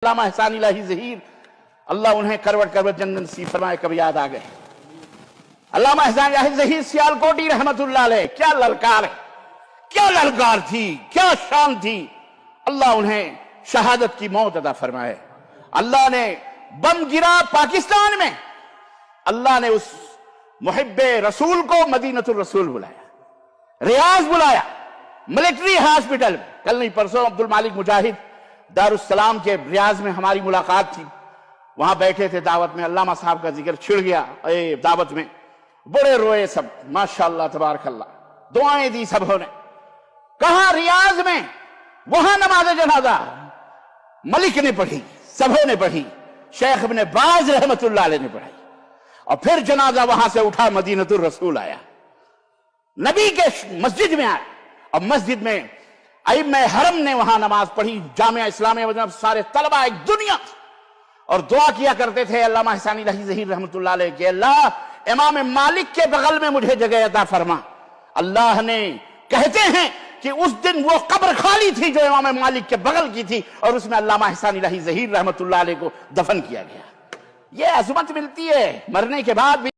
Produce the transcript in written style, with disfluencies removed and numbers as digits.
علامہ احسان الہی ظہیر، اللہ انہیں کروٹ کروٹ جنت نصیب فرمائے، کبھی یاد آ گئے۔ علامہ احسان الہی ظہیر سیالکوٹی رحمت اللہ علیہ، کیا للکار ہے، کیا للکار تھی، کیا شان تھی۔ اللہ انہیں شہادت کی موت عطا فرمائے۔ اللہ نے بم گرا پاکستان میں، اللہ نے اس محب رسول کو مدینۃ الرسول بلایا، ریاض بلایا، ملٹری ہاسپٹل میں۔ کل نہیں پرسوں عبد المالک مجاہد دارالسلام کے ریاض میں ہماری ملاقات تھی، وہاں بیٹھے تھے دعوت میں، علامہ صاحب کا ذکر چھڑ گیا دعوت میں، بڑے روئے سب، ماشاءاللہ تبارک اللہ، دعائیں دی سبوں نے۔ کہاں؟ ریاض میں، وہاں نماز جنازہ ملک نے پڑھی، سبوں نے پڑھی، شیخ ابن باز رحمت اللہ علیہ نے پڑھائی، اور پھر جنازہ وہاں سے اٹھا مدینۃ الرسول آیا، نبی کے مسجد میں آیا، اور مسجد میں ائمہ حرم نے وہاں نماز پڑھی، جامعہ اسلامیہ میں سارے طلبہ ایک دنیا، اور دعا کیا کرتے تھے علامہ احسان الہی ظہیر رحمت اللہ علیہ کہ اللہ امام مالک کے بغل میں مجھے جگہ عطا فرما۔ اللہ نے، کہتے ہیں کہ اس دن وہ قبر خالی تھی جو امام مالک کے بغل کی تھی، اور اس میں علامہ احسان الہی ظہیر رحمت اللہ علیہ کو دفن کیا گیا۔ یہ عظمت ملتی ہے مرنے کے بعد بھی۔